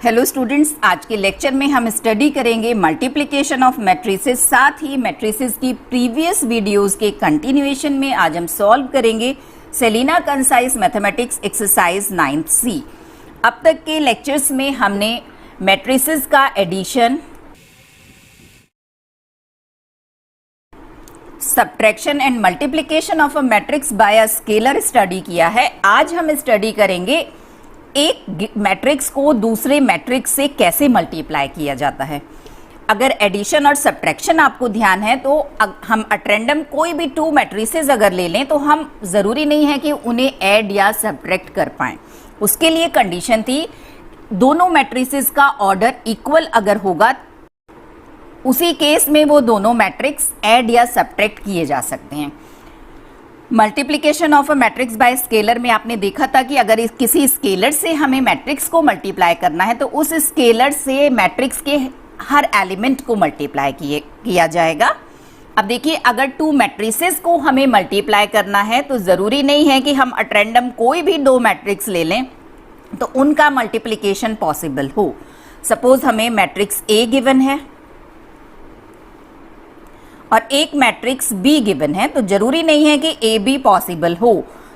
Hello students, आज के lecture में हम स्टडी करेंगे मल्टीप्लिकेशन ऑफ मैट्रिसेस। साथ ही मैट्रिसेस की प्रीवियस वीडियोस के कंटिन्यूएशन में आज हम सॉल्व करेंगे Selina concise mathematics exercise 9C। अब तक के लेक्चर्स में हमने मैट्रिसेस का addition, subtraction and multiplication of a matrix by a scalar study किया है। आज हम स्टडी करेंगे एक मैट्रिक्स को दूसरे मैट्रिक्स से कैसे मल्टीप्लाई किया जाता है। अगर एडिशन और सब्ट्रैक्शन आपको ध्यान है तो हम अट्रेंडम कोई भी टू मैट्रिसेस अगर ले लें तो हम ज़रूरी नहीं है कि उन्हें ऐड या सब्ट्रैक्ट कर पाएं। उसके लिए कंडीशन थी दोनों मैट्रिसेस का ऑर्डर इक्वल अगर होगा, उसी केस में वो दोनों मैट्रिक्स ऐड या सब्ट्रैक्ट किए जा सकते हैं। Multiplication of a matrix bye scalar में आपने देखा था कि अगर किसी स्केलर से हमें मैट्रिक्स को मल्टीप्लाई करना है तो उस स्केलर से मैट्रिक्स के हर एलिमेंट को मल्टीप्लाई किया जाएगा। अब देखिए, अगर टू मैट्रिसेस को हमें मल्टीप्लाई करना है तो ज़रूरी नहीं है कि हम अट्रेंडम कोई भी दो मैट्रिक्स ले लें तो उनका मल्टीप्लिकेशन पॉसिबल हो। सपोज हमें मैट्रिक्स ए गिवन है और एक मैट्रिक्स बी गिवन है, तो जरूरी नहीं है कि ए बी पॉसिबल हो।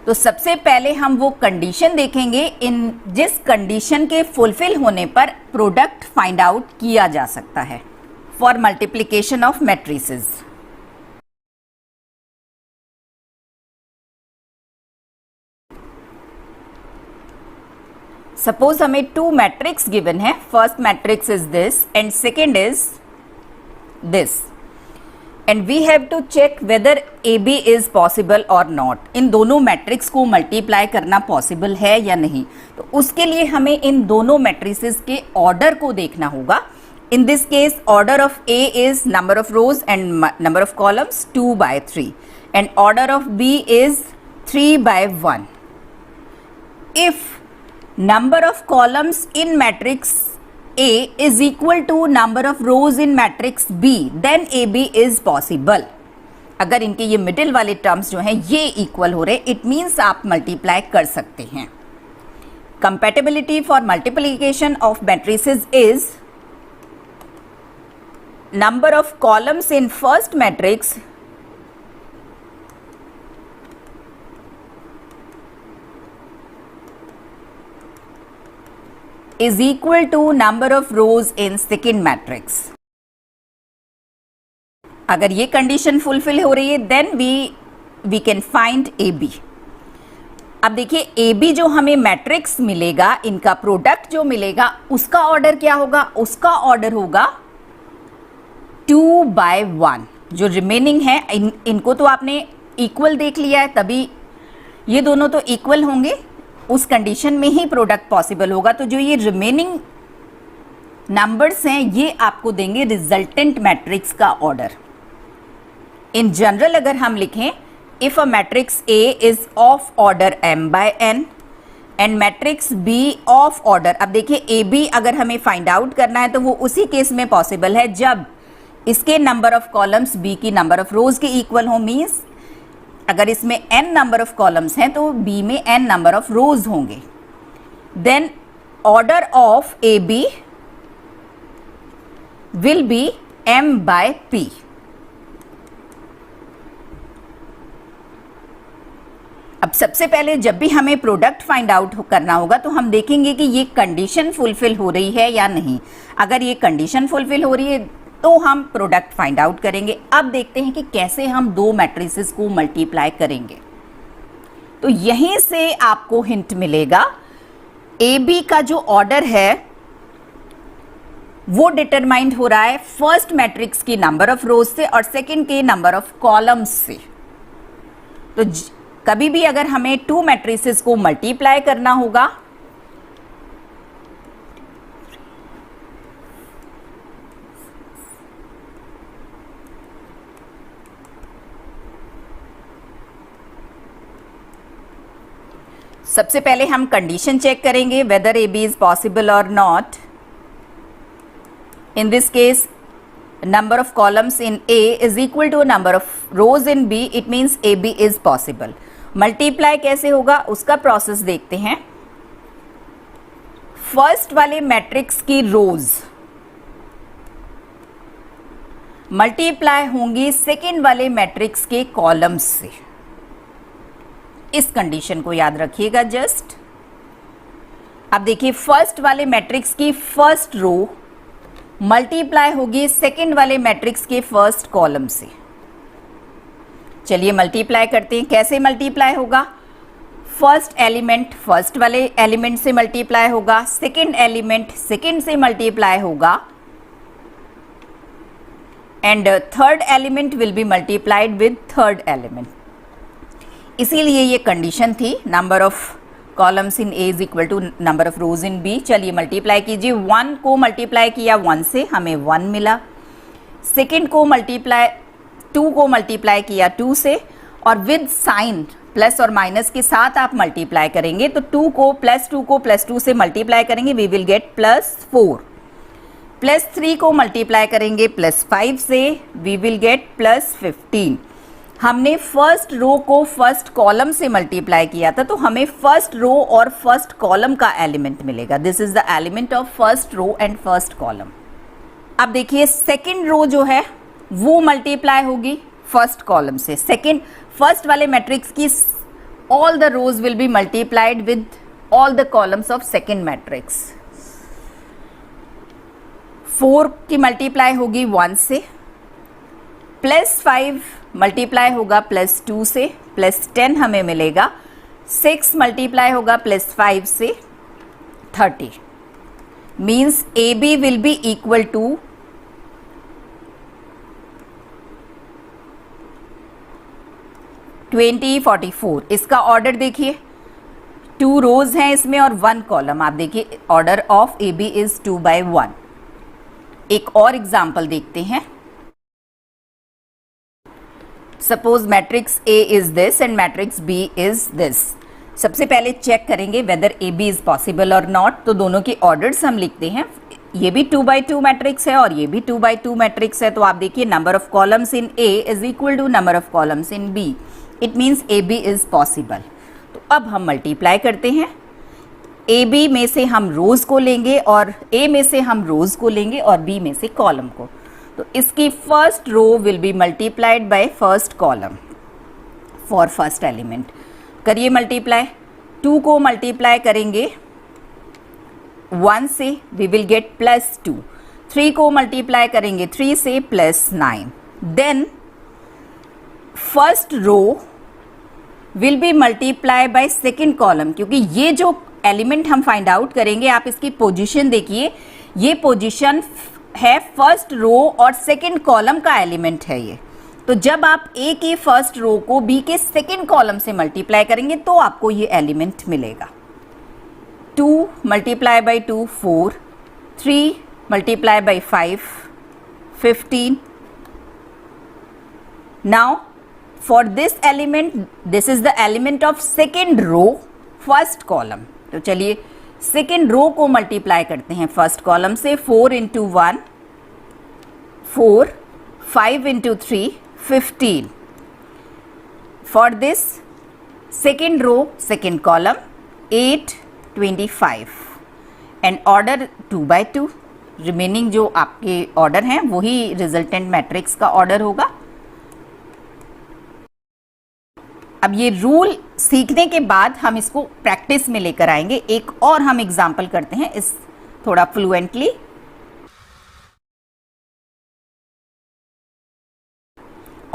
तो सबसे पहले हम वो कंडीशन देखेंगे इन जिस कंडीशन के फुलफिल होने पर प्रोडक्ट फाइंड आउट किया जा सकता है for multiplication of matrices. Suppose हमें टू मैट्रिक्स गिवन है, first matrix is this and second is this, and we have to check whether AB is possible or not। इन दोनों matrix को multiply करना possible है या नहीं, तो उसके लिए हमें इन दोनों मैट्रिसेस के ऑर्डर को देखना होगा। इन this case order of A is number of rose and number of columns 2/3 and order of B is 3/1। If number of columns in matrix A is equal to number of rows in matrix B, then AB is possible। अगर इनके ये middle वाले terms जो हैं ये equal हो रहे, it means आप मल्टीप्लाई कर सकते हैं। Compatibility for multiplication of matrices is number of columns in first matrix is equal to number of rows in second matrix। अगर ये कंडीशन फुलफिल हो रही है then we can find AB। अब देखिए, AB जो हमें मैट्रिक्स मिलेगा, इनका प्रोडक्ट जो मिलेगा उसका ऑर्डर क्या होगा? उसका ऑर्डर होगा 2/1। जो रिमेनिंग है इनको तो आपने इक्वल देख लिया है, तभी ये दोनों तो इक्वल होंगे, उस कंडीशन में ही प्रोडक्ट पॉसिबल होगा। तो जो ये रिमेनिंग नंबर्स हैं ये आपको देंगे रिजल्टेंट मैट्रिक्स का ऑर्डर। इन जनरल अगर हम लिखें, if a matrix A is of order m/n and matrix B of order, अब देखिए AB अगर हमें फाइंड आउट करना है तो वो उसी केस में पॉसिबल है जब इसके नंबर ऑफ कॉलम्स B की नंबर ऑफ रोज के इक्वल हो। मीन्स अगर इसमें n नंबर ऑफ कॉलम्स हैं तो B में n नंबर ऑफ रोज होंगे। Then order of AB will be m/p। अब सबसे पहले जब भी हमें प्रोडक्ट फाइंड आउट करना होगा तो हम देखेंगे कि ये कंडीशन फुलफिल हो रही है या नहीं। अगर ये कंडीशन फुलफिल हो रही है तो हम प्रोडक्ट फाइंड आउट करेंगे। अब देखते हैं कि कैसे हम दो मैट्रिसेस को मल्टीप्लाई करेंगे। तो यहीं से आपको हिंट मिलेगा। AB का जो ऑर्डर है वो डिटरमाइंड हो रहा है फर्स्ट मैट्रिक्स की नंबर ऑफ रोज से और सेकंड के नंबर ऑफ कॉलम्स से। तो कभी भी अगर हमें टू मैट्रिसेस को मल्टीप्लाई करना होगा सबसे पहले हम कंडीशन चेक करेंगे वेदर AB इज पॉसिबल और not. In this case number of columns in A is equal to number of rows in B, it means AB is possible. Multiply कैसे होगा उसका प्रोसेस देखते हैं। फर्स्ट वाले matrix की रोज multiply होंगी second वाले मैट्रिक्स के कॉलम्स से। इस कंडीशन को याद रखिएगा जस्ट। अब देखिए, फर्स्ट वाले मैट्रिक्स की फर्स्ट रो मल्टीप्लाई होगी सेकेंड वाले मैट्रिक्स के फर्स्ट कॉलम से। चलिए मल्टीप्लाई करते हैं। कैसे मल्टीप्लाई होगा? फर्स्ट एलिमेंट फर्स्ट वाले एलिमेंट से मल्टीप्लाई होगा, सेकेंड एलिमेंट सेकेंड से मल्टीप्लाई होगा, and third element will be multiplied with third element. इसीलिए ये कंडीशन थी, number of columns in A is equal to number of rows in B. चलिए multiply कीजिए। 1 को मल्टीप्लाई किया 1 से, हमें 1 मिला। सेकेंड को मल्टीप्लाई 2 को मल्टीप्लाई किया 2 से, और विद साइन प्लस और माइनस के साथ आप मल्टीप्लाई करेंगे तो 2 को प्लस 2 से मल्टीप्लाई करेंगे, वी विल गेट +4। प्लस 3 को मल्टीप्लाई करेंगे +5 से, वी विल गेट +15। हमने फर्स्ट रो को फर्स्ट कॉलम से मल्टीप्लाई किया था, तो हमें फर्स्ट रो और फर्स्ट कॉलम का एलिमेंट मिलेगा। This is the element of first row and first column. अब देखिए, सेकेंड रो जो है वो मल्टीप्लाई होगी फर्स्ट कॉलम से। फर्स्ट वाले मैट्रिक्स की all the rows will be multiplied with all the columns of second matrix. 4 की मल्टीप्लाई होगी 1 से, +5 मल्टीप्लाई होगा +2 से, +10 हमें मिलेगा। 6 मल्टीप्लाई होगा +5 से, 30। Means A B will be equal to 20, 44। इसका ऑर्डर देखिए, 2 रोज हैं इसमें और 1 कॉलम। आप देखिए, order of A B is 2/1। एक और एग्जाम्पल देखते हैं। Suppose matrix A is this and matrix B is this. सबसे पहले चेक करेंगे whether A B is possible और नॉट। तो दोनों के ऑर्डर्स हम लिखते हैं। ये भी 2/2 मैट्रिक्स है और ये भी 2/2 मैट्रिक्स है। तो आप देखिए, number of columns in A is equal to number of columns in B. It means A B is possible. तो अब हम मल्टीप्लाई करते हैं। ए बी में से हम रोज को लेंगे और ए में से हम रोज को लेंगे और बी में से कॉलम को। तो इसकी first row will be multiplied by first column for first element. करिए मल्टीप्लाई। 2 को मल्टीप्लाई करेंगे 1 से, वी विल गेट +2। 3 को मल्टीप्लाई करेंगे 3 से, +9। Then first row will be multiply by second column, क्योंकि ये जो एलिमेंट हम फाइंड आउट करेंगे, आप इसकी पोजीशन देखिए, ये पोजीशन है फर्स्ट रो और सेकेंड कॉलम का एलिमेंट है ये। तो जब आप ए के फर्स्ट रो को बी के सेकेंड कॉलम से मल्टीप्लाई करेंगे तो आपको ये एलिमेंट मिलेगा। 2 multiply by 2 4, 3 multiply by 5 15। Now for this element, this is the element of second row first column। तो चलिए सेकेंड रो को मल्टीप्लाई करते हैं फर्स्ट कॉलम से। 4 × 1 4, 5 × 3 15। For this second row second column 8 25 and order 2/2। Remaining जो आपके order हैं वही रिजल्टेंट मैट्रिक्स का ऑर्डर होगा। अब ये रूल सीखने के बाद हम इसको प्रैक्टिस में लेकर आएंगे। एक और हम एग्जाम्पल करते हैं इस थोड़ा fluently.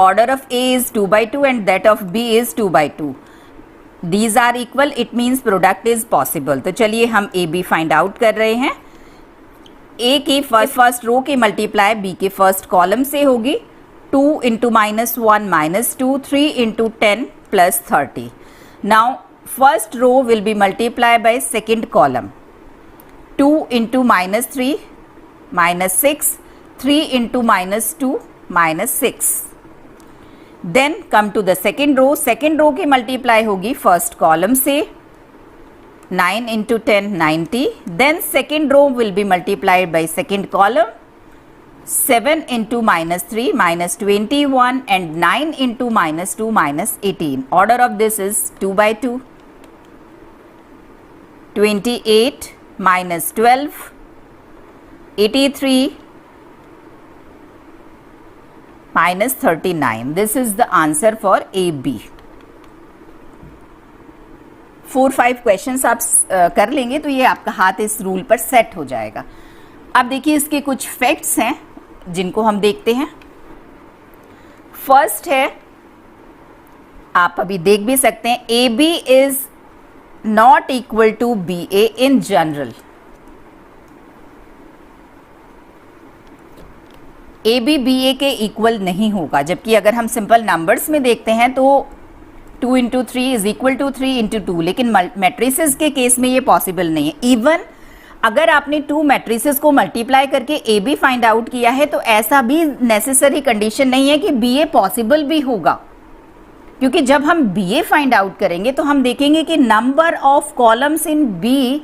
Order of A is 2/2 and that of B is 2/2। These are equal, it means product is possible. तो चलिए हम ए बी फाइंड आउट कर रहे हैं। ए की फर्स्ट रो की मल्टीप्लाई बी के फर्स्ट कॉलम से होगी। 2 × -1 -2, 3 × 10 +30। Now first row will be multiplied by second column। 2 × -3 -6, 3 × -2 -6। Then come to the second row। second row की मल्टीप्लाई होगी फर्स्ट कॉलम से। 9 × 10 90। Then second row will be multiplied by second column। 7 × -3 -21 and 9 × -2 -18। Order of this is 2/2। 28 -12, 83, -39. This is the answer for AB. 4-5 questions आप कर लेंगे तो ये आपका हाथ इस रूल पर सेट हो जाएगा। अब देखिए इसके कुछ फैक्ट्स हैं जिनको हम देखते हैं। फर्स्ट है, आप अभी देख भी सकते हैं, AB is not equal to BA in general. AB BA के इक्वल नहीं होगा, जबकि अगर हम सिंपल नंबर्स में देखते हैं तो 2 × 3 इज इक्वल टू 3 × 2, लेकिन मैट्रिसेस के केस में ये पॉसिबल नहीं है। इवन अगर आपने 2 मैट्रिसेस को मल्टीप्लाई करके AB फाइंड आउट किया है तो ऐसा भी नेसेसरी कंडीशन नहीं है कि BA पॉसिबल भी होगा, क्योंकि जब हम BA फाइंड आउट करेंगे तो हम देखेंगे कि number of columns in B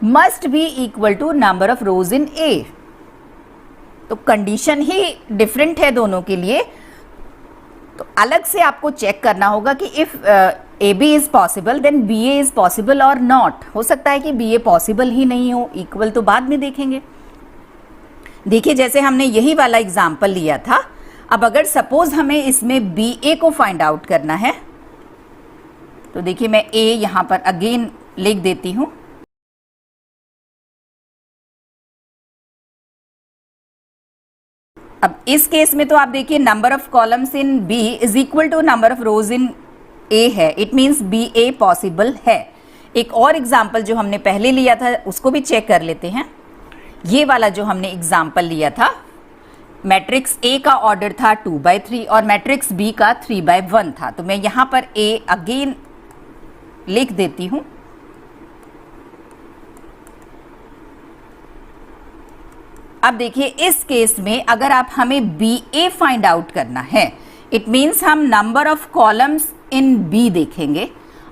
must be equal to number of rows in A। तो कंडीशन ही डिफरेंट है दोनों के लिए, तो अलग से आपको चेक करना होगा कि if AB is possible then BA is possible और नॉट। हो सकता है कि BA पॉसिबल ही नहीं हो, इक्वल तो बाद में देखेंगे। देखिए जैसे हमने यही वाला एग्जाम्पल लिया था, अब अगर सपोज हमें इसमें BA को फाइंड आउट करना है तो देखिए मैं A यहां पर अगेन लिख देती हूं। अब इस केस में तो आप देखिए number of columns in B is equal to number of rows in A है, इट मीन्स BA पॉसिबल है। एक और एग्जाम्पल जो हमने पहले लिया था उसको भी चेक कर लेते हैं। ये वाला जो हमने एग्जाम्पल लिया था, मैट्रिक्स A का ऑर्डर था 2/3 और मैट्रिक्स B का 3/1 था, तो मैं यहां पर A अगेन लिख देती हूं। अब देखिए इस केस में अगर आप हमें BA फाइंड आउट करना है, इट मीन्स हम number of columns in B देखेंगे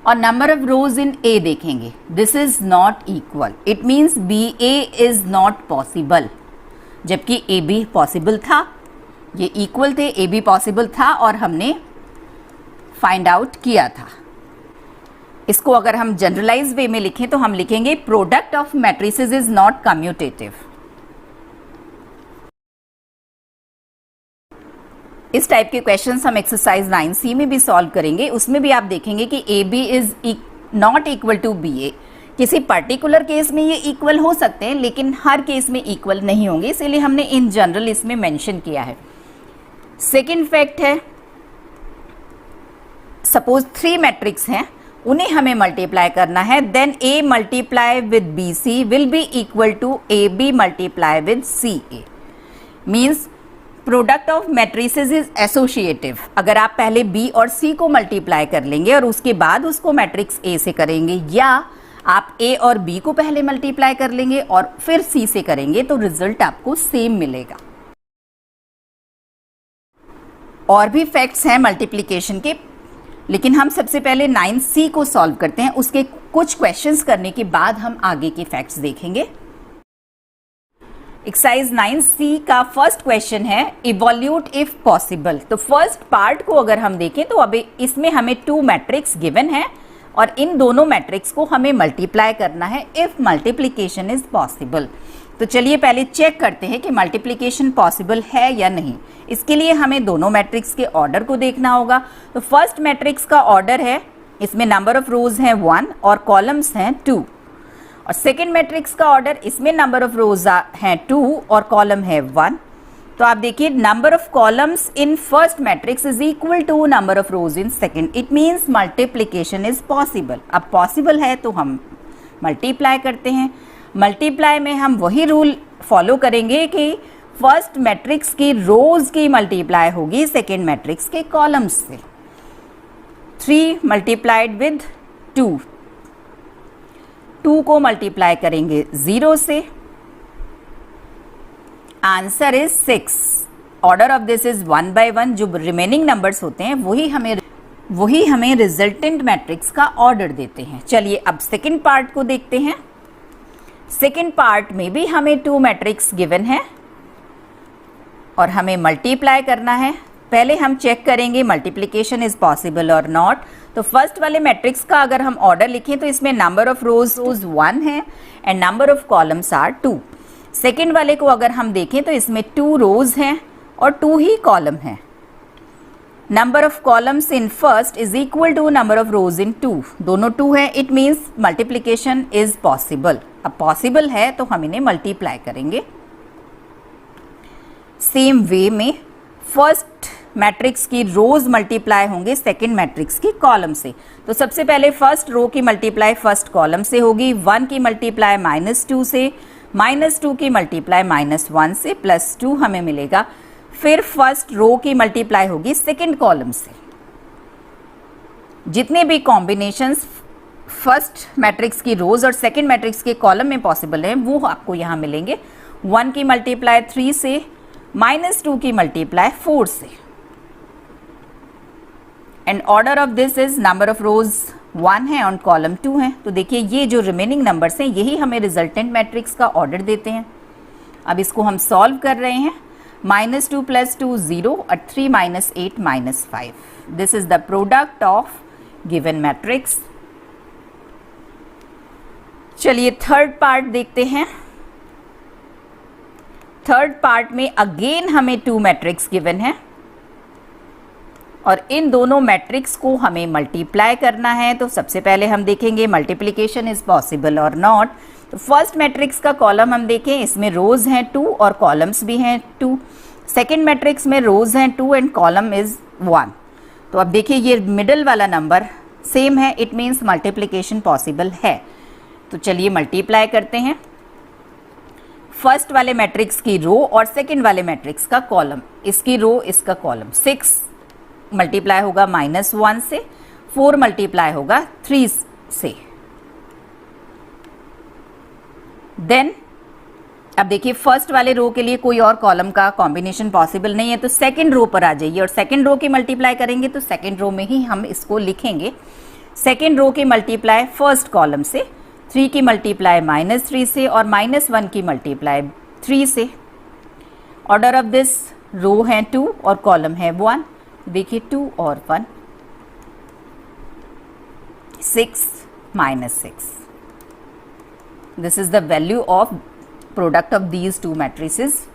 और number of rows in A देखेंगे। This is not equal, it means BA is not possible, जबकि AB पॉसिबल था। ये इक्वल थे, AB पॉसिबल था और हमने फाइंड आउट किया था। इसको अगर हम जनरलाइज वे में लिखें तो हम लिखेंगे product of matrices is not commutative. इस टाइप के क्वेश्चंस हम एक्सरसाइज 9C में भी सॉल्व करेंगे। उसमें भी आप देखेंगे कि AB is not equal to BA। किसी पर्टिकुलर केस में ये इक्वल हो सकते हैं लेकिन हर केस में इक्वल नहीं होंगे, इसीलिए हमने इन जनरल इसमें मेंशन किया है। सेकंड फैक्ट है, सपोज 3 मैट्रिक्स हैं, उन्हें हमें मल्टीप्लाई करना है, then A multiply with BC will be equal to AB multiply with CA। Means product of matrices is associative. अगर आप पहले B और C को मल्टीप्लाई कर लेंगे और उसके बाद उसको मैट्रिक्स A से करेंगे, या आप A और B को पहले मल्टीप्लाई कर लेंगे और फिर C से करेंगे, तो रिजल्ट आपको सेम मिलेगा। और भी फैक्ट्स हैं मल्टीप्लिकेशन के, लेकिन हम सबसे पहले 9C को सॉल्व करते हैं। उसके कुछ क्वेश्चंस करने के बाद हम आगे के फैक्ट्स देखेंगे। एक्सरसाइज 9C का फर्स्ट क्वेश्चन है इवोल्यूट इफ पॉसिबल। तो फर्स्ट पार्ट को अगर हम देखें तो अभी इसमें हमें 2 मैट्रिक्स गिवन है और इन दोनों मैट्रिक्स को हमें मल्टीप्लाई करना है इफ मल्टीप्लिकेशन इज पॉसिबल। तो चलिए पहले चेक करते हैं कि मल्टीप्लिकेशन पॉसिबल है या नहीं। इसके लिए हमें दोनों मैट्रिक्स के ऑर्डर को देखना होगा। तो फर्स्ट मैट्रिक्स का ऑर्डर है, इसमें नंबर ऑफ रोज हैं 1 और कॉलम्स हैं 2। और सेकेंड मैट्रिक्स का ऑर्डर, इसमें नंबर ऑफ रोज हैं 2 और कॉलम है 1। तो आप देखिए number of columns in first matrix is equal to number of rows in second, it means multiplication is possible. अब पॉसिबल है तो हम मल्टीप्लाई करते हैं। मल्टीप्लाई में हम वही रूल फॉलो करेंगे कि फर्स्ट मैट्रिक्स की रोज की मल्टीप्लाई होगी सेकेंड मैट्रिक्स के कॉलम्स से। 3 मल्टीप्लाइड विद 2, 2 को मल्टीप्लाई करेंगे 0 से, answer is 6। Order of this is 1/1। जो रिमेनिंग नंबर्स होते हैं वही हमें रिजल्टेंट मैट्रिक्स का ऑर्डर देते हैं। चलिए अब सेकंड पार्ट को देखते हैं। सेकंड पार्ट में भी हमें 2 मैट्रिक्स गिवन है और हमें मल्टीप्लाई करना है। पहले हम चेक करेंगे मल्टीप्लिकेशन इज पॉसिबल और नॉट। तो फर्स्ट वाले मैट्रिक्स का अगर हम ऑर्डर लिखें तो इसमें नंबर ऑफ रोज 1 है and number of columns are 2। Second वाले को अगर हम देखें तो इसमें 2 रोज हैं और 2 ही कॉलम हैं। Number of columns in first is equal to number of rows in 2, दोनों 2 है, it means multiplication is possible. अब पॉसिबल है तो हम इन्हें मल्टीप्लाई करेंगे। सेम वे में फर्स्ट मैट्रिक्स की रोज मल्टीप्लाई होंगे सेकेंड मैट्रिक्स की कॉलम से। तो सबसे पहले फर्स्ट रो की मल्टीप्लाई फर्स्ट कॉलम से होगी, 1 की मल्टीप्लाई -2 से, -2 की मल्टीप्लाई -1 से, +2 हमें मिलेगा। फिर फर्स्ट रो की मल्टीप्लाई होगी सेकेंड कॉलम से। जितने भी कॉम्बिनेशंस फर्स्ट मैट्रिक्स की रोज और सेकेंड मैट्रिक्स के कॉलम में पॉसिबल हैं वो आपको यहाँ मिलेंगे। 1 की मल्टीप्लाई 3 से, -2 की मल्टीप्लाई 4 से, and order of this is number of rows 1 है और कॉलम 2 है। तो देखिए ये जो रिमेनिंग नंबर्स हैं यही हमें रिजल्टेंट मैट्रिक्स का ऑर्डर देते हैं। अब इसको हम सॉल्व कर रहे हैं। -2 + 2 0 और 3 - 8 - 5, this is the product of given matrix. चलिए थर्ड पार्ट देखते हैं। थर्ड पार्ट में अगेन हमें 2 मैट्रिक्स गिवन है और इन दोनों मैट्रिक्स को हमें मल्टीप्लाई करना है। तो सबसे पहले हम देखेंगे मल्टीप्लिकेशन इज पॉसिबल और नॉट। तो फर्स्ट मैट्रिक्स का कॉलम हम देखें, इसमें रोज हैं 2 और कॉलम्स भी हैं 2। सेकेंड मैट्रिक्स में रोज हैं 2 एंड कॉलम इज 1। तो अब देखिए ये मिडल वाला नंबर सेम है, इट मीन्स मल्टीप्लिकेशन पॉसिबल है। तो चलिए मल्टीप्लाई करते हैं। फर्स्ट वाले मैट्रिक्स की रो और सेकेंड वाले मैट्रिक्स का कॉलम, इसकी रो इसका कॉलम। 6 मल्टीप्लाई होगा -1 से, 4 मल्टीप्लाई होगा 3 से। देन अब देखिए फर्स्ट वाले रो के लिए कोई और कॉलम का कॉम्बिनेशन पॉसिबल नहीं है, तो सेकेंड रो पर आ जाइए और सेकेंड रो की मल्टीप्लाई करेंगे तो सेकेंड रो में ही हम इसको लिखेंगे। सेकेंड रो की मल्टीप्लाई फर्स्ट कॉलम से, 3 की मल्टीप्लाई -3 से और -1 की मल्टीप्लाई 3 से। ऑर्डर ऑफ दिस रो है 2 और कॉलम है 1। देखिए 2 और 1, 6 - 6, this is the value of product of these 2 matrices.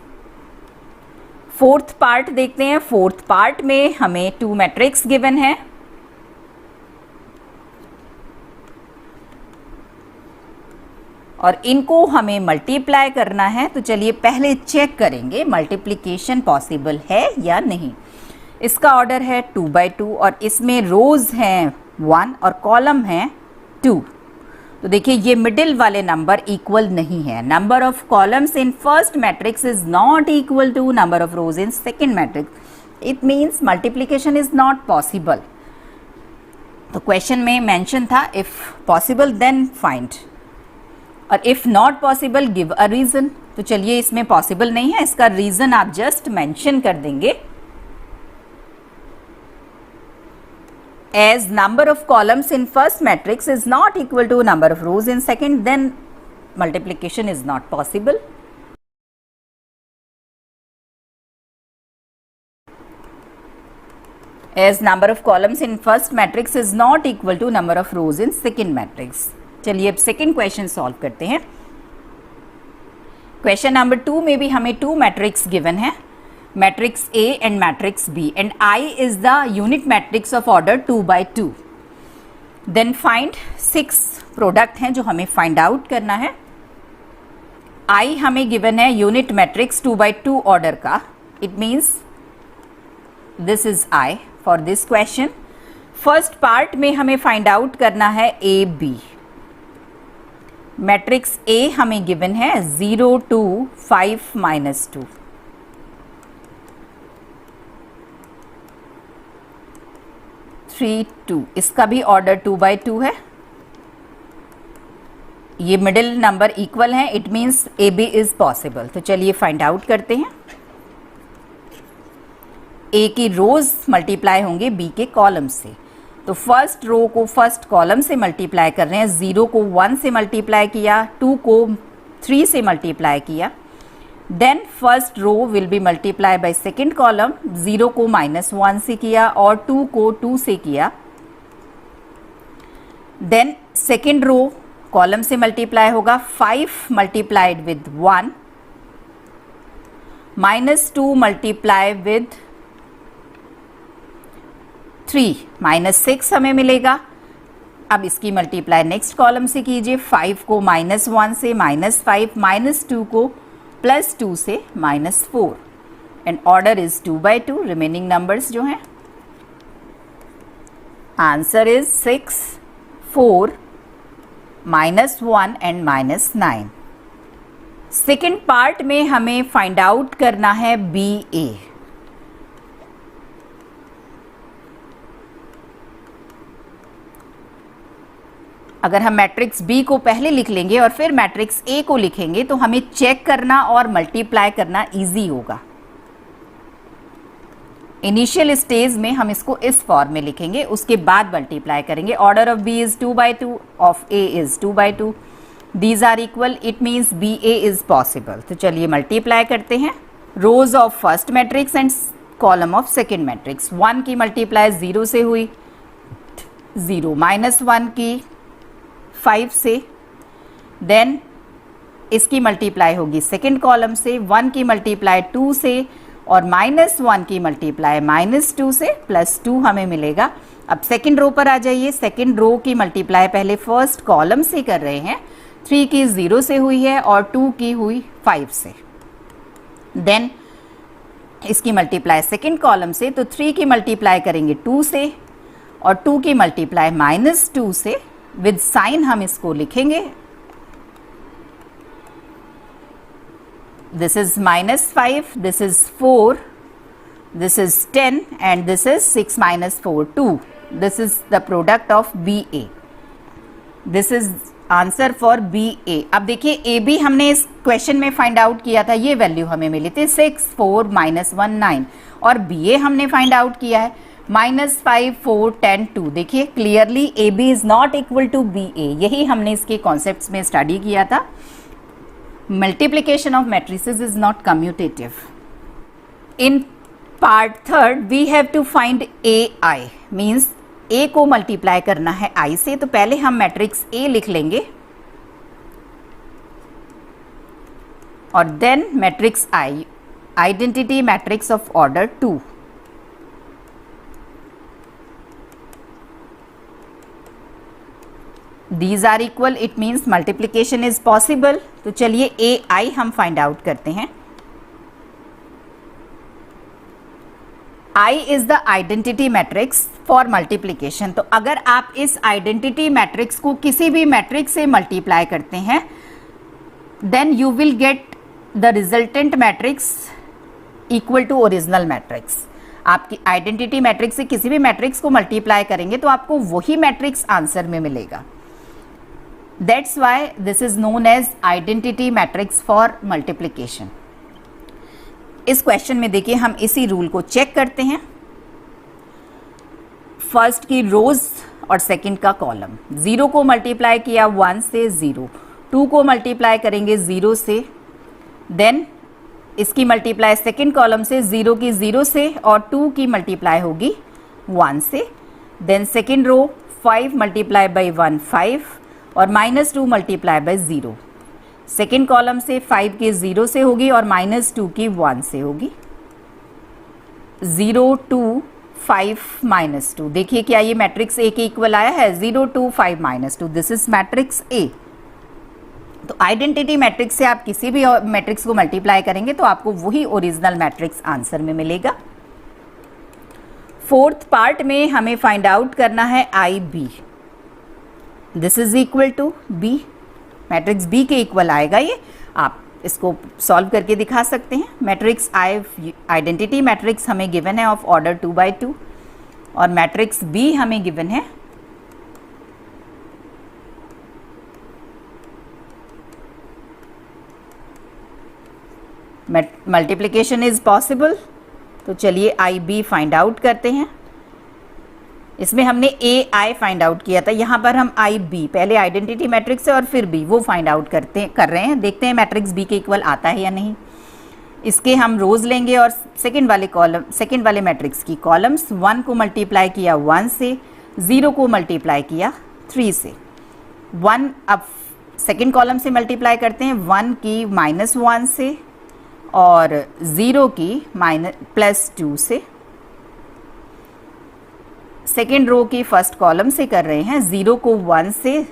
Fourth part देखते हैं। फोर्थ पार्ट में हमें 2 मैट्रिक्स गिवन है और इनको हमें मल्टीप्लाई करना है। तो चलिए पहले चेक करेंगे मल्टीप्लिकेशन पॉसिबल है या नहीं। इसका ऑर्डर है 2/2 और इसमें रोज हैं 1 और कॉलम है 2। तो देखिए ये मिडिल वाले नंबर इक्वल नहीं है। Number of columns in first matrix is not equal to number of rows in second matrix, it means multiplication is not possible. तो क्वेश्चन में मेंशन था इफ पॉसिबल देन फाइंड, और if not possible give a reason. तो चलिए इसमें possible नहीं है, इसका रीजन आप जस्ट मेंशन कर देंगे। As number of columns in first matrix is not equal to number of rows in second, then multiplication is not possible. As number of columns in first matrix is not equal to number of rows in second matrix. चलिए अब second question solve करते हैं। Question number 2 में भी हमें 2 matrix given है, matrix A and matrix B, and I is the unit matrix of order 2/2. Then find 6 product हैं जो हमें फाइंड आउट करना है। I हमें गिवन है यूनिट मैट्रिक्स 2/2 ऑर्डर का, it means this is I for this question. First part में हमें फाइंड आउट करना है AB। मैट्रिक्स A हमें गिवन है 0 2 5 -2। इसका भी ऑर्डर 2/2 है। ये मिडिल नंबर इक्वल है, it means AB is possible. तो चलिए फाइंड आउट करते हैं। A की रोज मल्टीप्लाई होंगे B के कॉलम से, तो फर्स्ट रो को फर्स्ट कॉलम से मल्टीप्लाई कर रहे हैं। 0 को 1 से मल्टीप्लाई किया, 2 को 3 से मल्टीप्लाई किया। Then first row will be multiply by second column. 0 को -1 से किया और 2 को 2 से किया। देन सेकेंड रो कॉलम से मल्टीप्लाई होगा, 5 मल्टीप्लाइड विद 1 -2 मल्टीप्लाई विद 3 -6 हमें मिलेगा। अब इसकी मल्टीप्लाई नेक्स्ट कॉलम से कीजिए, 5 को -1 से -5, -2 को +2 से -4 and order is 2/2। Remaining numbers जो हैं, answer is 6, 4, -1 and -9। Second part में हमें फाइंड आउट करना है BA। अगर हम मैट्रिक्स B को पहले लिख लेंगे और फिर मैट्रिक्स A को लिखेंगे तो हमें चेक करना और मल्टीप्लाई करना इजी होगा। इनिशियल स्टेज में हम इसको इस फॉर्म में लिखेंगे, उसके बाद मल्टीप्लाई करेंगे। Order of B is 2/2, of A is 2/2, these are equal, it means BA is possible. तो चलिए मल्टीप्लाई करते हैं। Rows of first matrix and column of second matrix. 1 की मल्टीप्लाई 0 से हुई, 0 -1 की 5 से, देन इसकी मल्टीप्लाई होगी सेकेंड कॉलम से, 1 की मल्टीप्लाई 2 से और -1 की मल्टीप्लाई -2 से, +2 हमें मिलेगा। अब सेकेंड रो पर आ जाइए। सेकेंड रो की मल्टीप्लाई पहले फर्स्ट कॉलम से कर रहे हैं, 3 की 0 से हुई है और 2 की हुई 5 से। देन इसकी मल्टीप्लाई सेकेंड कॉलम से, तो 3 की मल्टीप्लाई करेंगे 2 से और 2 की मल्टीप्लाई -2 से। विद साइन हम इसको लिखेंगे, this is -5, this is 4, this is 10 and this is 6 - 4, 2. This is the product of BA. This is answer for BA। अब देखिए AB हमने इस क्वेश्चन में फाइंड आउट किया था, ये वैल्यू हमें मिली थी 6, 4, -1, 9 और BA हमने फाइंड आउट किया है -5, 4, 10, 2। देखिए clearly AB is not equal to BA। यही हमने इसके कॉन्सेप्ट्स में स्टडी किया था। Multiplication of matrices is not commutative. In part third, we have to find AI. Means A को मल्टीप्लाई करना है I से, तो पहले हम मैट्रिक्स A लिख लेंगे और then matrix I, identity matrix of order 2। These are equal, it means multiplication is possible। तो चलिए AI हम फाइंड आउट करते हैं। I is the identity matrix for multiplication। तो अगर आप इस आइडेंटिटी मैट्रिक्स को किसी भी मैट्रिक्स से मल्टीप्लाई करते हैं, then you will get the resultant matrix equal to original matrix. आपकी आइडेंटिटी मैट्रिक्स से किसी भी मैट्रिक्स को मल्टीप्लाई करेंगे तो आपको वही मैट्रिक्स आंसर में मिलेगा। That's why this is known as identity matrix for multiplication। इस क्वेश्चन में देखिए हम इसी रूल को चेक करते हैं। फर्स्ट की रोज और सेकंड का कॉलम, 0 को मल्टीप्लाई किया 1 से 0, 2 को मल्टीप्लाई करेंगे 0 से, देन इसकी मल्टीप्लाई सेकंड कॉलम से 0 की 0 से और 2 की मल्टीप्लाई होगी 1 से, then second row 5 multiply by 1 5 और -2 मल्टीप्लाई बाई 0। सेकेंड कॉलम से 5 की 0 से होगी और -2 की 1 से होगी। 0, 2, 5, -2। देखिए क्या ये मैट्रिक्स A के इक्वल आया है, 0, 2, 5, -2। This is matrix A। तो आइडेंटिटी मैट्रिक्स से आप किसी भी मैट्रिक्स को मल्टीप्लाई करेंगे तो आपको वही ओरिजिनल मैट्रिक्स आंसर में मिलेगा। फोर्थ पार्ट में हमें फाइंड आउट करना है IB। This is equal to B। Matrix B के इक्वल आएगा ये। आप इसको सॉल्व करके दिखा सकते हैं। मैट्रिक्स आइडेंटिटी मैट्रिक्स हमें गिवन है ऑफ ऑर्डर 2/2 और मैट्रिक्स B हमें गिवन है मल्टीप्लिकेशन इज पॉसिबल। तो चलिए IB फाइंड आउट करते हैं। इसमें हमने AI फाइंड आउट किया था, यहाँ पर हम IB, पहले आइडेंटिटी मैट्रिक्स है और फिर B, वो फाइंड आउट कर रहे हैं। देखते हैं मैट्रिक्स B के इक्वल आता है या नहीं। इसके हम रोज लेंगे और सेकंड वाले मैट्रिक्स की कॉलम्स। 1 को मल्टीप्लाई किया 1 से, 0 को मल्टीप्लाई किया 3 से। 1 अब सेकेंड कॉलम से मल्टीप्लाई करते हैं, 1 की -1 से और 0 की +2 से। सेकेंड रो की फर्स्ट कॉलम से कर रहे हैं, 0 को 1 से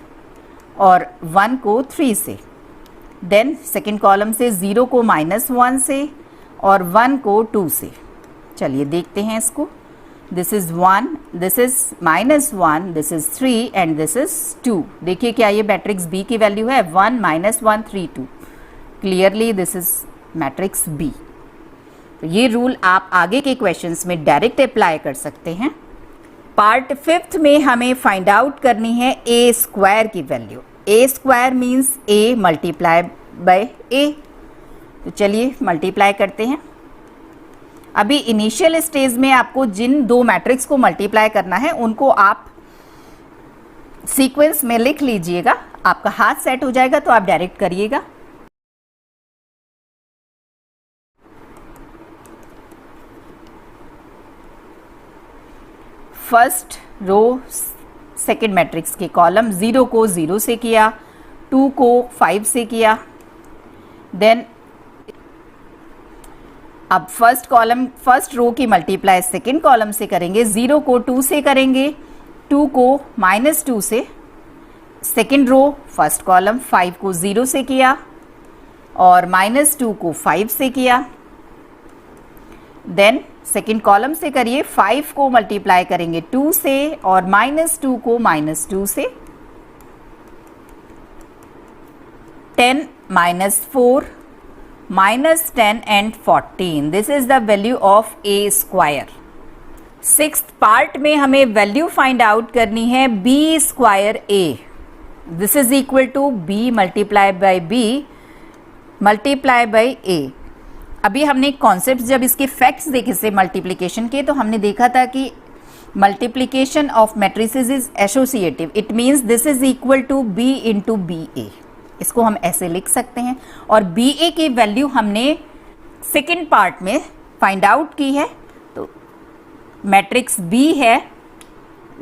और 1 को 3 से। देन सेकेंड कॉलम से 0 को -1 से और 1 को 2 से। चलिए देखते हैं इसको। This is 1, this is -1, this is 3 and this is 2। देखिए क्या ये मैट्रिक्स B की वैल्यू है, 1 -1 3 2। Clearly this is matrix B। तो ये रूल आप आगे के क्वेश्चंस में डायरेक्ट अप्लाई कर सकते हैं। पार्ट 5th में हमें फाइंड आउट करनी है ए स्क्वायर की value. A square means A multiply by A. तो चलिए मल्टीप्लाई करते हैं। अभी इनिशियल स्टेज में आपको जिन दो मैट्रिक्स को मल्टीप्लाई करना है उनको आप सीक्वेंस में लिख लीजिएगा, आपका हाथ सेट हो जाएगा तो आप डायरेक्ट करिएगा। फर्स्ट रो सेकेंड मैट्रिक्स के कॉलम, 0 को 0 से किया, 2 को 5 से किया। देन अब फर्स्ट कॉलम फर्स्ट रो की मल्टीप्लाई सेकेंड कॉलम से करेंगे, 0 को 2 से करेंगे, 2 को -2 से। सेकेंड रो फर्स्ट कॉलम 5 को 0 से किया और -2 को 5 से किया। देन सेकेंड कॉलम से करिए, 5 को मल्टीप्लाई करेंगे 2 से और -2 को -2 से। 10 -4 -10 and 14, this is the value of a square। 6th part में हमें वैल्यू फाइंड आउट करनी है b square a। This is equal to b multiply by b multiply by a। अभी हमने कॉन्सेप्ट जब इसके फैक्ट्स देखे से मल्टीप्लिकेशन के, तो हमने देखा था कि multiplication of matrices is associative. It means this is equal to b into B A. इसको हम ऐसे लिख सकते हैं। और बी ए की वैल्यू हमने सेकेंड पार्ट में फाइंड आउट की है। तो मैट्रिक्स बी है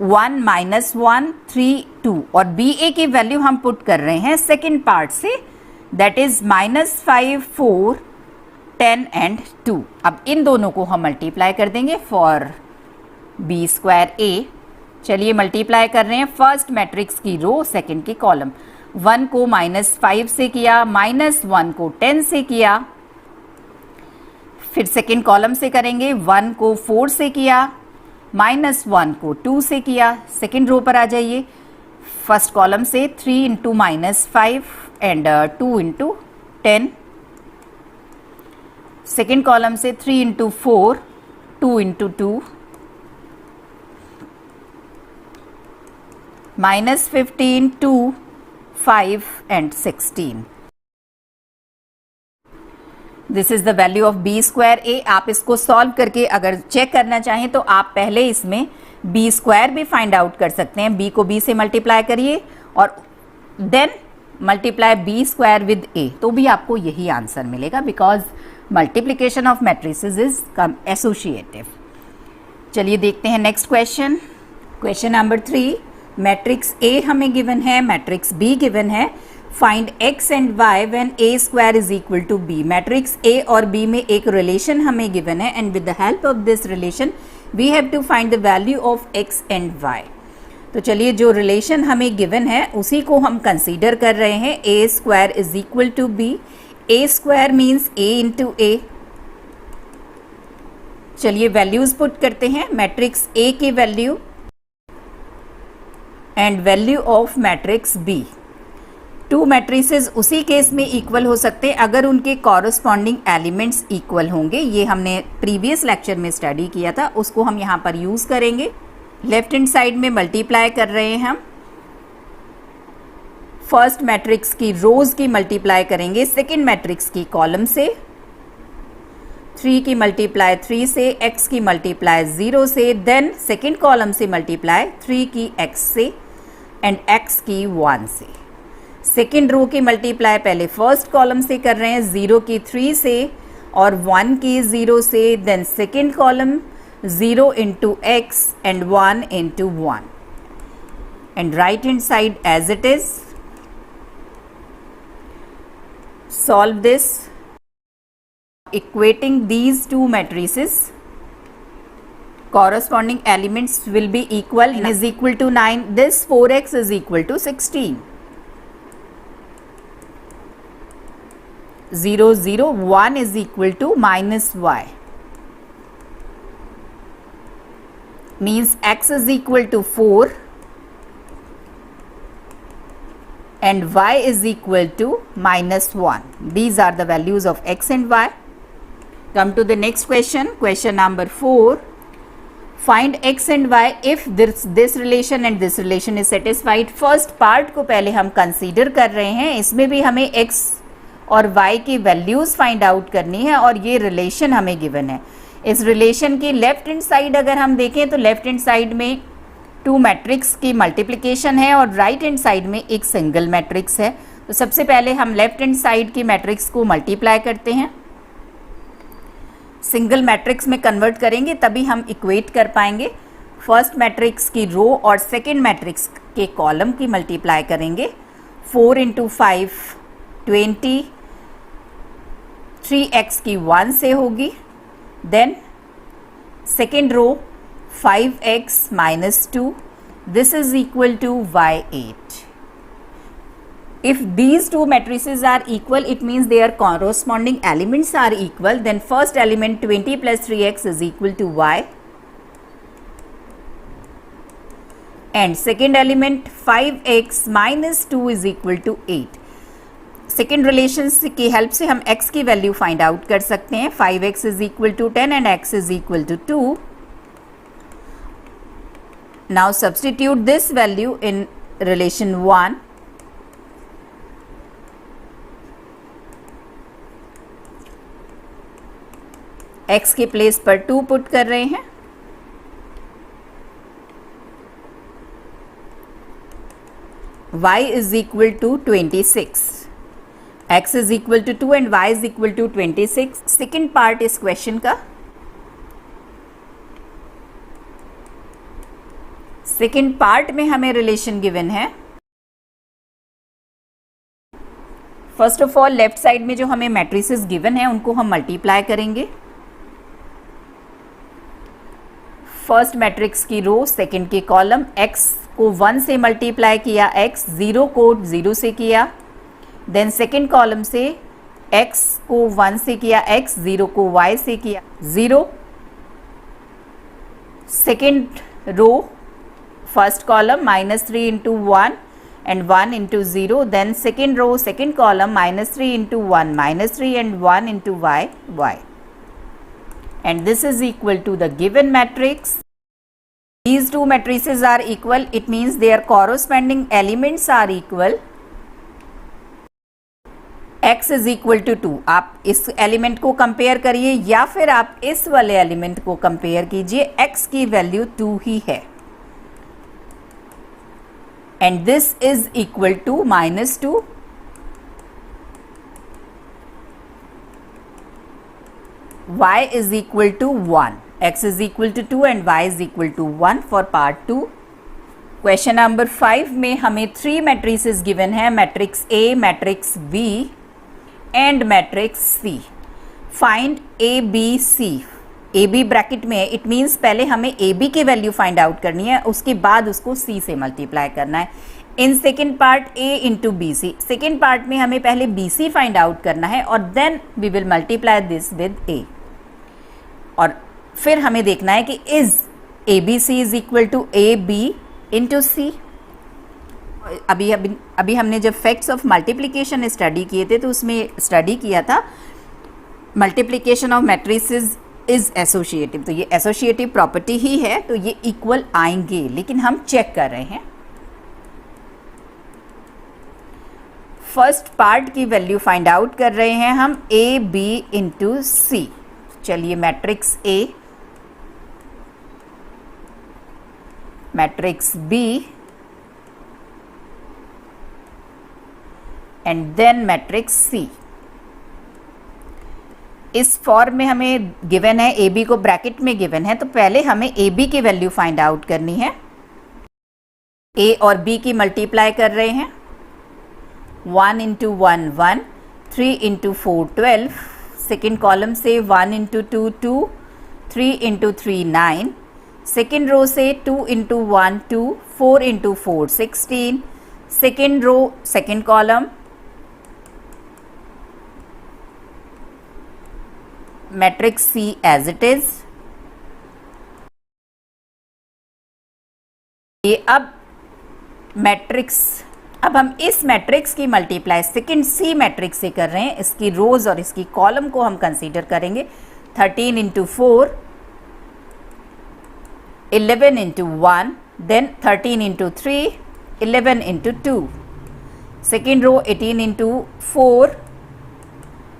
1 -1 3 2 और बी ए की वैल्यू हम पुट कर रहे हैं सेकेंड पार्ट से, दैट इज -5 4 10 एंड 2। अब इन दोनों को हम मल्टीप्लाई कर देंगे फॉर बी स्क्वायर ए। चलिए मल्टीप्लाई कर रहे हैं फर्स्ट मैट्रिक्स की रो सेकेंड की कॉलम। 1 को -5 से किया, -1 को 10 से किया। फिर सेकेंड कॉलम से करेंगे, 1 को 4 से किया, -1 को 2 से किया। सेकेंड रो पर आ जाइए, फर्स्ट कॉलम से 3 into -5 and 2 into 10। Second column से 3 into 4 2 into 2 -15 2 5 and 16। This is the value of B square A. आप इसको सॉल्व करके अगर चेक करना चाहें तो आप पहले इसमें बी स्क्वायर भी फाइंड आउट कर सकते हैं। बी को बी से मल्टीप्लाई करिए और then multiply B square with A, तो भी आपको यही आंसर मिलेगा, because multiplication of matrices is associative. चलिए देखते हैं next question. Question number 3, matrix A हमें गिवन है, मैट्रिक्स बी गिवन है। Find X and Y when A square is equal to B. Matrix A और बी में एक रिलेशन हमें गिवन है and with the help of this relation we have to find the value of x and y. तो चलिए जो relation हमें given है उसी को हम कंसीडर कर रहे हैं। A square is equal to B. A square means A into A. चलिए वैल्यूज पुट करते हैं। मैट्रिक्स ए की value and value of matrix B. Two matrices उसी केस में इक्वल हो सकते हैं अगर उनके कॉरस्पॉन्डिंग एलिमेंट्स इक्वल होंगे। ये हमने प्रीवियस लेक्चर में स्टडी किया था, उसको हम यहाँ पर यूज करेंगे। लेफ्ट हैंड साइड में मल्टीप्लाई कर रहे हैं हम। फर्स्ट मैट्रिक्स की रोज की मल्टीप्लाई करेंगे सेकेंड मैट्रिक्स की कॉलम से। 3 की मल्टीप्लाई 3 से, x की मल्टीप्लाई 0 से, देन सेकेंड कॉलम से मल्टीप्लाई 3 की x से एंड x की 1 से। सेकेंड रो की मल्टीप्लाई पहले फर्स्ट कॉलम से कर रहे हैं, 0 की 3 से और 1 की 0 से, then second column 0 into x and 1 into 1। and right hand side as it is. Solve this. Equating these two matrices, corresponding elements will be equal. N is equal to 9. This 4x is equal to 16. 0, 0, 1 is equal to minus y. Means x is equal to 4 and y is equal to minus 1. These are the values of x and y. Come to the next question. Question number 4. Find x and y if this relation and this relation is satisfied. First part को पहले हम consider कर रहे हैं. इसमें भी हमें x और y की वैल्यूज़ फाइंड आउट करनी है और ये रिलेशन हमें गिवन है. इस रिलेशन की लेफ्ट हैंड साइड अगर हम देखें तो लेफ्ट हैंड साइड में टू मैट्रिक्स की मल्टीप्लिकेशन है और राइट हैंड साइड में एक सिंगल मैट्रिक्स है. तो सबसे पहले हम लेफ्ट हैंड साइड की मैट्रिक्स को मल्टीप्लाई करते हैं. सिंगल मैट्रिक्स में कन्वर्ट करेंगे तभी हम इक्वेट कर पाएंगे. फर्स्ट मैट्रिक्स की रो और सेकंड मैट्रिक्स के कॉलम की मल्टीप्लाई करेंगे. 4 इंटू 5 20, 3x की 1 से होगी. Then second row 5x minus 2, this is equal to y8. If these two matrices are equal, it means their corresponding elements are equal. Then first element 20 plus 3x is equal to y. And second element 5x minus 2 is equal to 8. Second relations की help से हम x की value find out कर सकते हैं. 5x is equal to 10 and x is equal to 2. Now substitute this value in relation 1. x के place पर 2 put कर रहे हैं. y is equal to 26. x is equal to 2 and y is equal to 26. Second part इस question का. Second part में हमें relation given है. First of all left side में जो हमें मैट्रिसेस गिवन है उनको हम मल्टीप्लाई करेंगे. फर्स्ट मैट्रिक्स की रो, सेकेंड के कॉलम. x को 1 से मल्टीप्लाई किया, x 0 को 0 से किया. देन सेकेंड कॉलम से x को 1 से किया, x 0 को y से किया. 0 second row first column -3 into 1 and 1 into 0. Then second row second column -3 into 1 -3 and 1 into y y. And this is equal to the given matrix. These two matrices are equal. It means their corresponding elements are equal. x is equal to 2. आप इस element को compare करिए या फिर आप इस वाले element को कंपेयर कीजिए. x की वैल्यू 2 ही है and this is equal to -2. y is equal to 1. x is equal to 2 and y is equal to 1 for part 2. Question number 5 में हमें 3 मैट्रिसेस गिवन है. Matrix A, matrix B and matrix C. Find A, B, C. A B bracket में है. It means पहले हमें A B की value find out करनी है, उसके बाद उसको सी से मल्टीप्लाई करना है. In second part A into B C. Second part में हमें पहले बी सी फाइंड आउट करना है और then we will multiply this with A. और फिर हमें देखना है कि is A B C is equal to A B into C. अभी हमने जब फैक्ट्स ऑफ मल्टीप्लिकेशन स्टडी किए थे तो उसमें स्टडी किया था multiplication of matrices is associative. तो ये एसोसिएटिव प्रॉपर्टी ही है, तो ये इक्वल आएंगे, लेकिन हम चेक कर रहे हैं. फर्स्ट पार्ट की वैल्यू फाइंड आउट कर रहे हैं हम ए बी इंटू सी. चलिए matrix A, matrix B and then matrix C. इस फॉर्म में हमें गिवन है, ए बी को ब्रैकेट में गिवन है, तो पहले हमें ए बी की वैल्यू फाइंड आउट करनी है. ए और बी की मल्टीप्लाई कर रहे हैं। 1 इंटू 1 1, 3 इंटू 4 12, सेकेंड कॉलम से 1 इंटू 2 2, 3 इंटू 3 9, सेकेंड रो से 2 into 1 2, 4 into 4 16, second row second column, matrix C as it is. ये अब हम इस मैट्रिक्स की मल्टीप्लाई सेकेंड सी मैट्रिक्स से कर रहे हैं। इसकी रोज और इसकी कॉलम को हम कंसीडर करेंगे। 13 into 4, 11 into 1, then 13 into 3, 11 into 2, second row 18 into 4,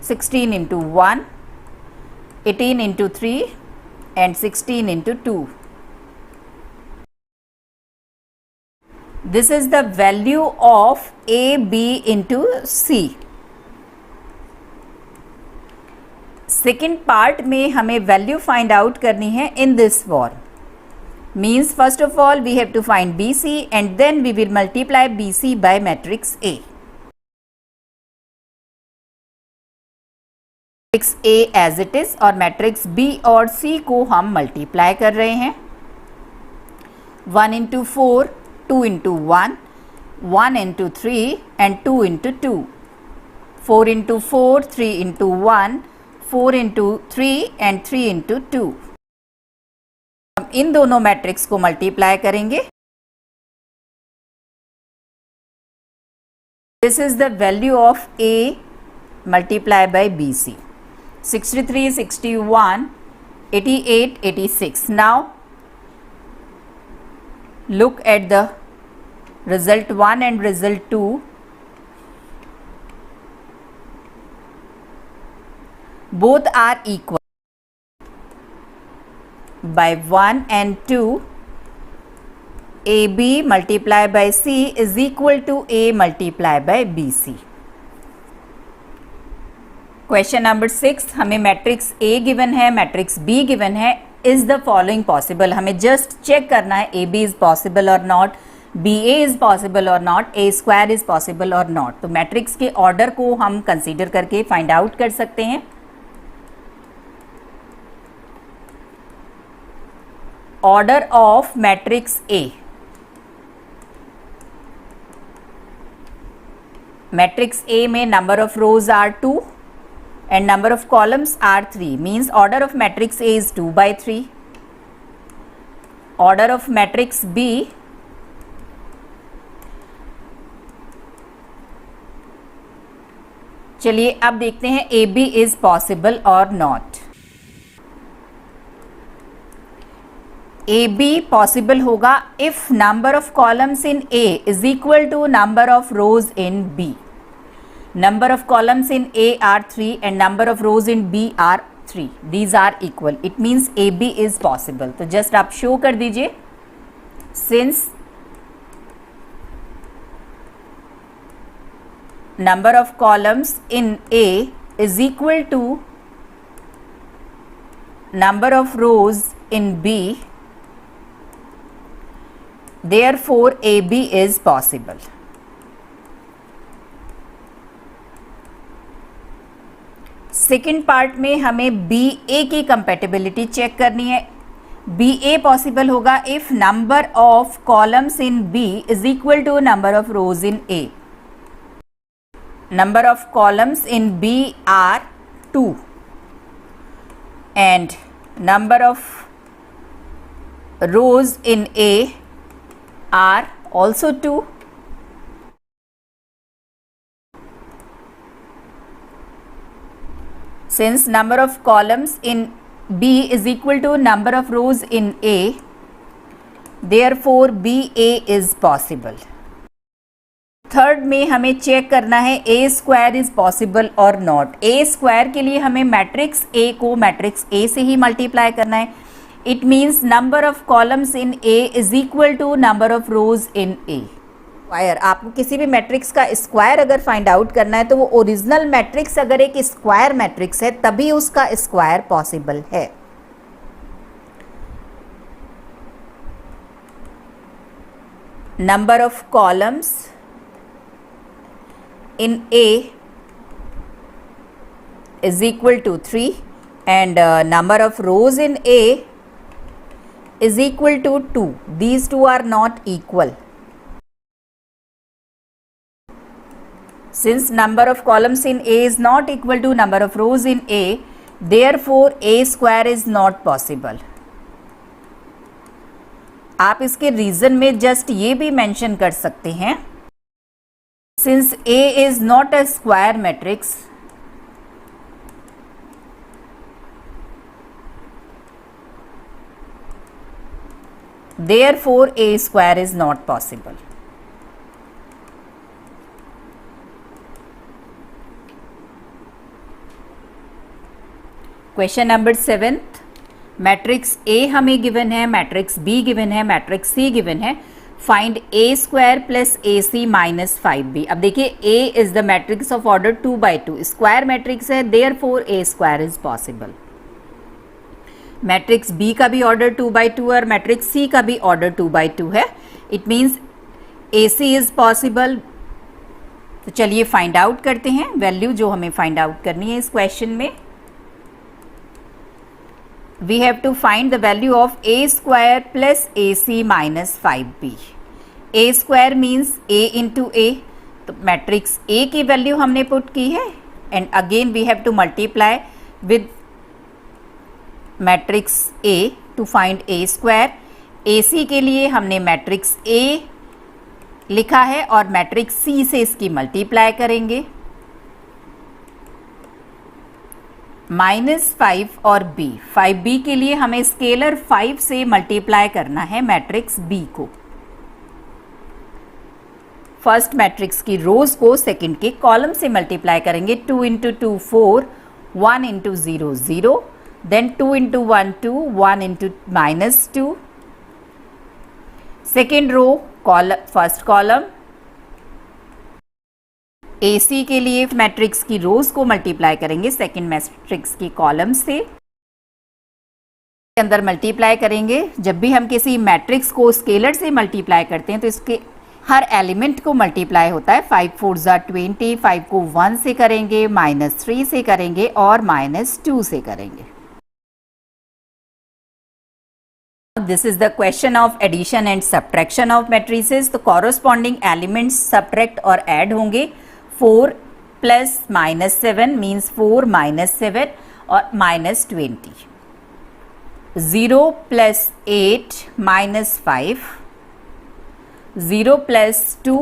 16 into 1, 18 into 3 and 16 into 2. This is the value of A, B into C. Second part में हमें value find out करनी है in this form. Means first of all we have to find BC and then we will multiply BC by matrix A. Matrix A as it is और matrix B और C को हम multiply कर रहे हैं। 1 into 4, 2 into 1, 1 into 3 and 2 into 2, 4 into 4, 3 into 1, 4 into 3 and 3 into 2। हम इन दोनों matrix को मल्टीप्लाई करेंगे। This is the value of A multiply by BC। 63, 61, 88, 86. Now look at the result 1 and result 2. Both are equal. By 1 and 2, AB multiplied by C is equal to A multiplied by BC. Question number 6, हमें matrix A given है, matrix B given है। Is the following possible? हमें just check करना है AB is possible और not, BA is possible और not, A square is possible और not. तो मैट्रिक्स के ऑर्डर को हम कंसीडर करके फाइंड आउट कर सकते हैं। Order of matrix A। Matrix A में number of rows are 2 and number of columns are 3, means order of matrix A is 2 by 3. Order of matrix B, चलिए अब देखते हैं AB is possible or not। AB possible होगा if number of columns in A is equal to number of rows in B। Number of columns in A are 3 and number of rows in B are 3. These are equal. It means AB is possible. तो just आप show कर दीजिए। Since number of columns in A is equal to number of rows in B, therefore AB is possible. सेकेंड part में हमें BA की compatibility check करनी है। BA पॉसिबल होगा if number of columns in B is equal to number of rows in A। Number of columns in B are 2 and number of rows in A are also 2। Since number of columns in B is equal to number of rows in A, therefore BA is possible. Third में हमें check करना है A square is possible और not. A square के लिए हमें matrix A को matrix A से ही मल्टीप्लाई करना है। It means number of columns in A is equal to number of rows in A। Square, आपको किसी भी मैट्रिक्स का स्क्वायर अगर फाइंड आउट करना है तो वो ओरिजिनल मैट्रिक्स अगर एक स्क्वायर मैट्रिक्स है तभी उसका स्क्वायर पॉसिबल है। number of columns in A is equal to 3 and number of rows in A is equal to 2. These two are not equal. Since number of columns in A is not equal to number of rows in A, therefore A square is not possible. आप इसके reason में just ये भी mention कर सकते हैं, since A is not a square matrix, therefore A square is not possible. Question number 7, matrix A हमें given है, मैट्रिक्स बी गिवन है, मैट्रिक्स सी गिवन है. Find A square plus A C minus 5b. अब देखिए A is the matrix of order 2/2, square matrix है, therefore A square is possible. Matrix B का भी order 2/2 और matrix सी का भी ऑर्डर 2/2 है. It means A C is possible. तो चलिए फाइंड आउट करते हैं वैल्यू जो हमें फाइंड आउट करनी है इस क्वेश्चन में. We have to find the value of a square plus ac minus 5b. a square means a into a. तो मैट्रिक्स a की वैल्यू हमने पुट की है and again we have to multiply with matrix a to find a square. ac के लिए हमने matrix a लिखा है और मैट्रिक्स c से इसकी मल्टीप्लाई करेंगे. -5 और b. 5b के लिए हमें स्केलर 5 से मल्टीप्लाई करना है मैट्रिक्स b को. फर्स्ट मैट्रिक्स की रोज को सेकंड के कॉलम से मल्टीप्लाई करेंगे. 2 into 2 4, 1 into 0 0, then 2 into 1 2, 1 into -2. Second row first column. AC के लिए मैट्रिक्स की रोज को मल्टीप्लाई करेंगे सेकेंड मैट्रिक्स की कॉलम से. अंदर मल्टीप्लाई करेंगे. जब भी हम किसी मैट्रिक्स को स्केलर से मल्टीप्लाई करते हैं तो इसके हर एलिमेंट को मल्टीप्लाई होता है. 5 4 20, 5 को 1 से करेंगे, -3 से करेंगे और -2 से करेंगे. This is the question of addition and subtraction of matrices. तो corresponding elements subtract और add होंगे. 4 plus -7 means 4 minus 7 और -20. 0 plus 8 minus 5. 0 plus 2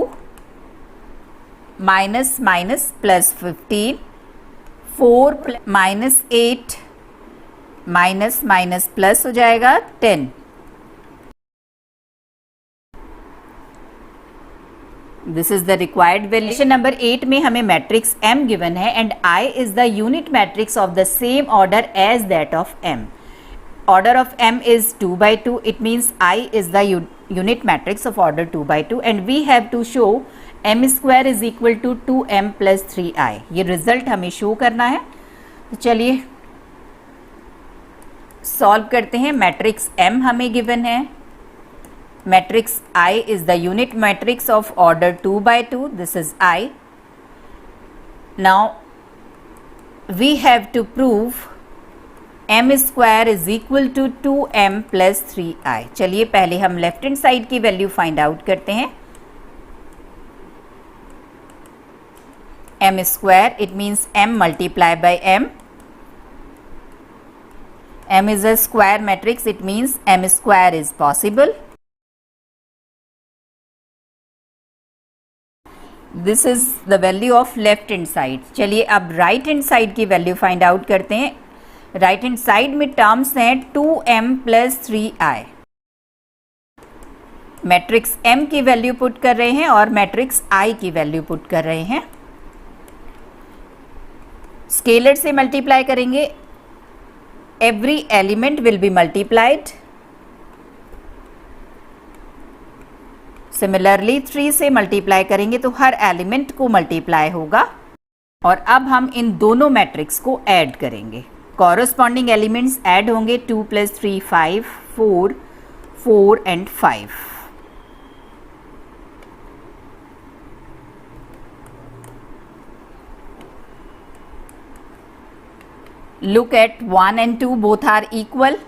minus plus 15. 4 minus 8 minus plus हो जाएगा 10. This is the required value. Question number 8 में हमें matrix M given है and I is the unit matrix of the same order as that of M. Order of M is 2/2. It means I is the unit matrix of order 2/2 and we have to show M square is equal to 2M plus 3I. ये result हमें show करना है. तो चलिए solve करते हैं. Matrix M हमें given है. Matrix I is the unit matrix of order 2/2. This is I. Now we have to prove M square is equal to 2M plus 3I. चलिए पहले हम लेफ्ट हैंड साइड की value find out करते हैं. M square, it means M multiply by M. M is a square matrix, it means M square is possible. This is the value of left hand side. चलिए अब right hand side की value find out करते हैं. Right hand side में terms हैं 2M plus 3I. Matrix M की value put कर रहे हैं और मैट्रिक्स I की वैल्यू पुट कर रहे हैं. स्केलर से मल्टीप्लाई करेंगे. Every element will be multiplied. Similarly 3 से मल्टीप्लाई करेंगे तो हर एलिमेंट को मल्टीप्लाई होगा. और अब हम इन दोनों मैट्रिक्स को ऐड करेंगे. कॉरस्पॉन्डिंग एलिमेंट्स ऐड होंगे. 2 + 3 5, 4 4 and 5. Look at 1 and 2, both are equal.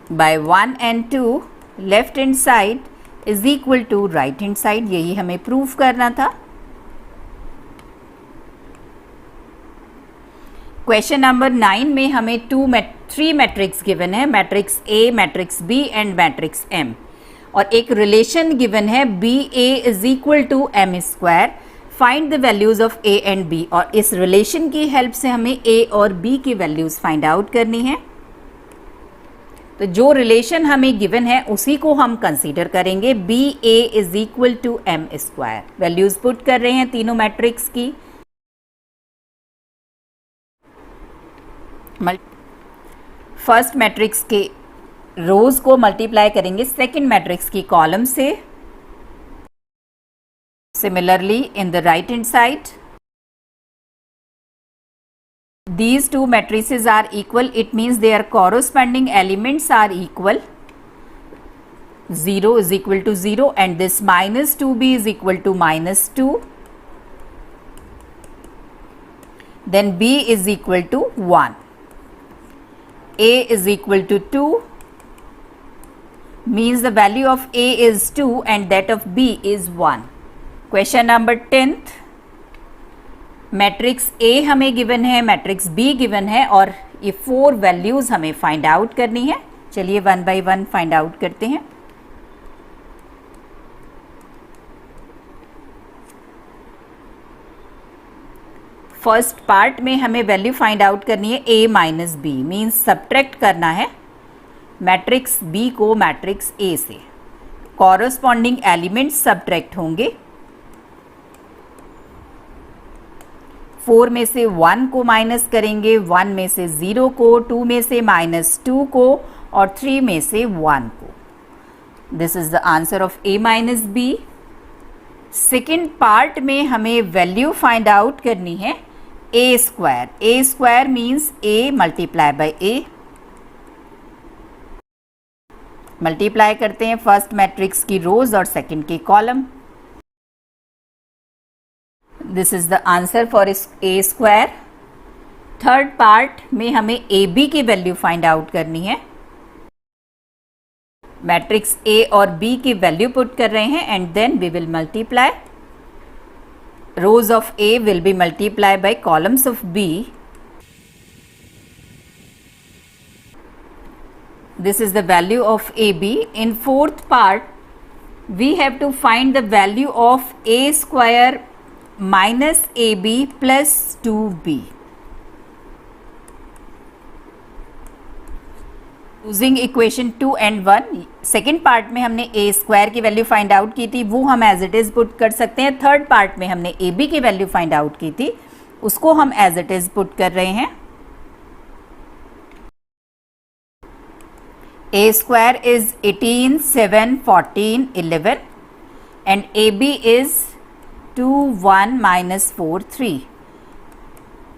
By 1 and 2, left hand side is equal to right hand side. यही हमें प्रूफ करना था. क्वेश्चन नंबर 9 में हमें 3 मैट्रिक्स गिवन है, matrix A, matrix B and matrix M, और एक रिलेशन गिवन है B A is equal to M square. Find the values of A and B, और इस रिलेशन की हेल्प से हमें ए और बी की वैल्यूज फाइंड आउट करनी है. तो जो रिलेशन हमें गिवन है उसी को हम कंसीडर करेंगे. B A is equal to M square. Values put कर रहे हैं तीनों मैट्रिक्स की. फर्स्ट मैट्रिक्स के रोज को मल्टीप्लाई करेंगे सेकंड मैट्रिक्स की कॉलम से. Similarly in the right hand side, these two matrices are equal. It means their corresponding elements are equal. 0 is equal to 0 and this minus 2b is equal to minus 2. Then b is equal to 1. A is equal to 2 means the value of A is 2 and that of B is 1. Question number 10th. Matrix A हमें given है, matrix B given है, और ये 4 values हमें find out करनी है. चलिए 1 bye 1 find out करते हैं. फर्स्ट पार्ट में हमें वैल्यू फाइंड आउट करनी है ए माइनस बी, मीन्स सब्ट्रैक्ट करना है मैट्रिक्स बी को मैट्रिक्स ए से. कॉरस्पॉन्डिंग एलिमेंट्स सब्ट्रैक्ट होंगे. 4 में से 1 को माइनस करेंगे, 1 में से 0 को, 2 में से -2 को और 3 में से 1 को. This is the answer of A minus B. Second part में हमें वैल्यू फाइंड आउट करनी है A square. A square means A multiply by A. Multiply करते हैं फर्स्ट मैट्रिक्स की रोज और सेकेंड की column. This is the answer for a square. Third part में हमें ए बी की वैल्यू फाइंड आउट करनी है. मैट्रिक्स ए और बी की वैल्यू पुट कर रहे हैं and then we will multiply. Rows of A will be multiply by columns of B. This is the value of AB. In fourth part, we have to find the value of a square minus AB plus 2B. Using equation 2 and 1. Second part में हमने ए square की value find out की थी, वो हम as it is put कर सकते हैं. थर्ड पार्ट में हमने ए बी की वैल्यू फाइंड आउट की थी, उसको हम एज इट इज पुट कर रहे हैं. A square is 18, 7, 14, 11 and A B is 2, 1, -4, 3.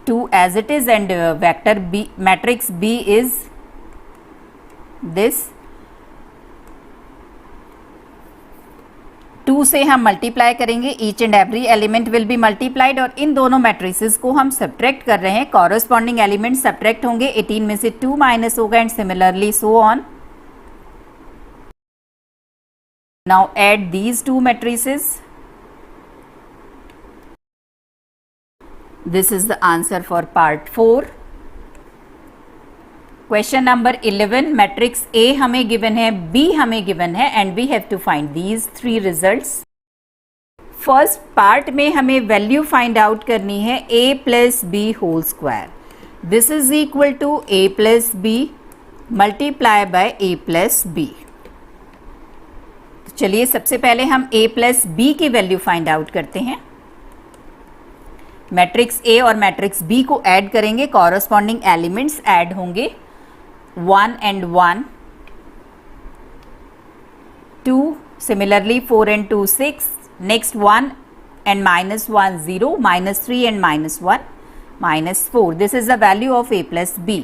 2 as it is and vector B, matrix B is this. 2 से हम मल्टीप्लाई करेंगे, each and every element will be multiplied, और इन दोनों मैट्रिसेस को हम सब्ट्रैक्ट कर रहे हैं. कॉरस्पॉन्डिंग एलिमेंट सब्ट्रैक्ट होंगे. 18 में से 2 माइनस होगा and similarly so on. Now add these 2 matrices. This is the answer for part 4. Question number 11. Matrix A हमें given है, B हमें given है and we have to find these 3 results. First part में हमें value find out करनी है A plus B whole square. This is equal to A plus B multiply by A plus B. तो चलिए सबसे पहले हम A plus B की वैल्यू फाइंड आउट करते हैं. मैट्रिक्स ए और मैट्रिक्स बी को ऐड करेंगे, कॉरस्पॉन्डिंग एलिमेंट्स ऐड होंगे. 1 and 1, 2, similarly 4 and 2, 6. Next 1 and -1, 0, -3 and -1, -4. This is the value of a plus b.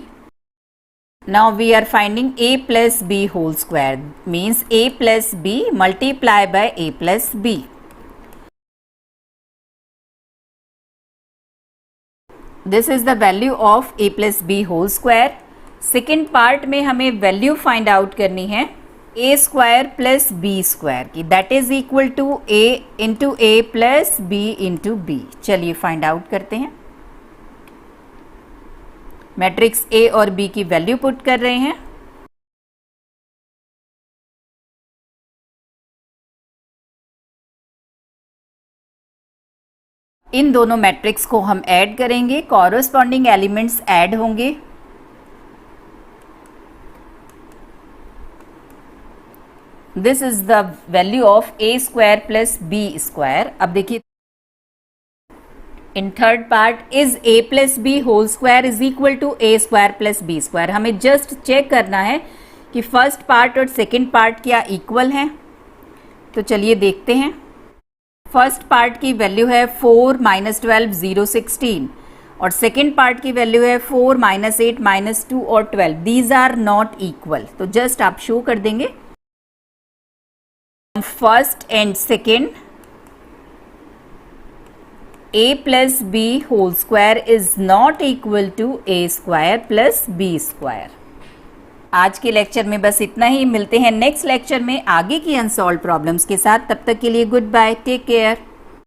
Now we are finding a plus b whole square, means a plus b multiply by a plus b. This is the value of a plus B whole square. Second part में हमें value find out करनी है a square plus B square की, that is equal to a into A plus B into B. चलिए find out करते हैं। Matrix a और b की वैल्यू पुट कर रहे हैं। इन दोनों मैट्रिक्स को हम ऐड करेंगे, कॉरस्पॉन्डिंग एलिमेंट्स ऐड होंगे। This is the value of a square plus B square. अब देखिए in third part is a plus B whole square is equal to a square plus B square. हमें just check करना है कि first part और second part क्या equal हैं। तो चलिए देखते हैं। फर्स्ट पार्ट की वैल्यू है 4 माइनस 12 0 16 और सेकेंड पार्ट की वैल्यू है 4 माइनस 8 माइनस 2 और 12। These are not equal. तो जस्ट आप शो कर देंगे first and second a plus B whole square is not equal to a square plus B square. आज के लेक्चर में बस इतना ही। मिलते हैं नेक्स्ट लेक्चर में आगे की अनसॉल्व प्रॉब्लम्स के साथ। तब तक के लिए गुड बाय, टेक केयर।